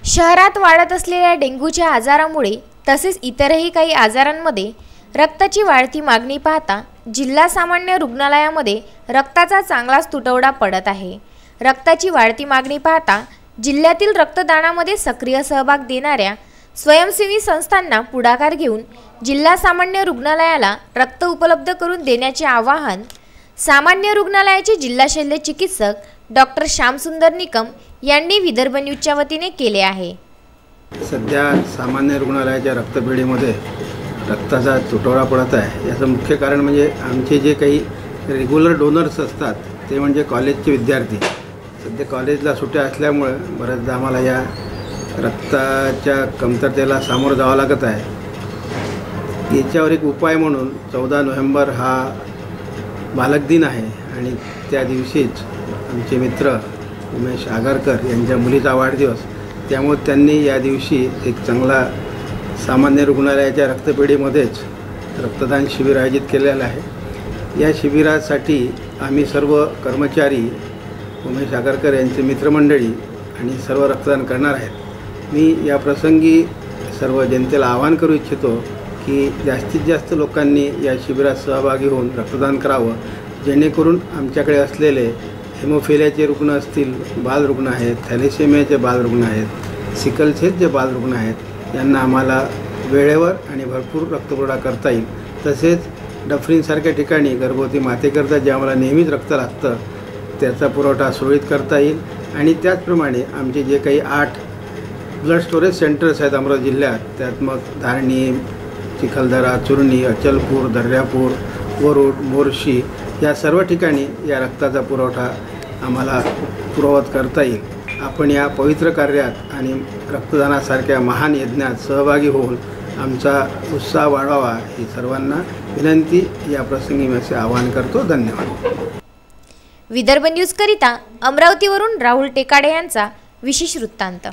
शहरात वाढत असलेल्या डेंग्यूच्या आजारामुळे तसेच इतरही काही आजारांमध्ये रक्ताची वाढती मागणी पाहता जिल्हा सामान्य रुग्णालयामध्ये रक्ताचा चांगलाच तुटवडा पडत आहे। रक्ताची वाढती मागणी पाहता जिल्ह्यातील रक्तदानामध्ये सक्रिय सहभाग देणाऱ्या स्वयंसेवी संस्थांना पुढाकार घेऊन जिल्हा सामान्य रुग्णालयाला रक्त उपलब्ध करून देण्याचे आवाहन सामान्य रुग्णालयाचे जिल्हा शल्य चिकित्सक डॉक्टर श्यामसुंदर निकम यांनी विदर्भ न्यूजच्या वतीने केले आहे। सध्या सामान्य रुग्णालयाच्या रक्तपेढीमध्ये रक्ताचा तुटवडा पडत आहे। याचं मुख्य कारण म्हणजे आमचे जे काही रेग्युलर डोनर्स असतात ते म्हणजे कॉलेजचे विद्यार्थी। सध्या कॉलेजला सुट्ट्या असल्यामुळे बरेचदा आम्हाला या रक्ताच्या कमतरतेला सामोरं जावं लागत आहे। याच्यावर एक उपाय म्हणून 14 नोव्हेंबर हा बालक दिन आहे आणि त्या दिवशीच आमचे मित्र उमेश आगरकर यांच्या मुलीचा वाढदिवस, त्यामुळे त्यांनी या दिवशी एक चांगला सामान्य रुग्णालयाच्या रक्तपेढीमध्येच रक्तदान शिबिर आयोजित केलेलं आहे। या शिबिरासाठी आम्ही सर्व कर्मचारी उमेश आगरकर यांचे मित्रमंडळी आणि सर्व रक्तदान करणार आहेत। मी या प्रसंगी सर्व जनतेला आवाहन करू इच्छितो की जास्तीत जास्त लोकांनी या शिबिरात सहभागी होऊन रक्तदान करावं, जेणेकरून आमच्याकडे असलेले हेमोफिलियाचे रुग्ण असतील, बालरुग्ण आहेत, थॅलेसेमियाचे बालरुग्ण आहेत, सिकलसेल जे बालरुग्ण आहेत यांना आम्हाला वेळेवर आणि भरपूर रक्तपुरवठा करता येईल। तसेच डफरींसारख्या ठिकाणी गर्भवती मातेकरता जे आम्हाला नेहमीच रक्त लागतं त्याचा पुरवठा सुरळीत करता येईल। आणि त्याचप्रमाणे आमचे जे काही 8 ब्लड स्टोरेज सेंटर्स आहेत अमरावती जिल्ह्यात, त्यात मग धारणी, चिखलदरा, चुरणी, अचलपूर, दर्यापूर, वरुड, मोर्शी या सर्व ठिकाणी या रक्ताचा पुरवठा आम्हाला पुरवत करता येईल। आपण या पवित्र कार्यात आणि रक्तदानासारख्या महान यज्ञात सहभागी होऊन आमचा उत्साह वाढवावा ही सर्वांना विनंती या प्रसंगी मी असे आवाहन करतो। धन्यवाद। विदर्भ न्यूज करिता अमरावतीवरून राहुल टेकाडे यांचा विशेष वृत्तांत।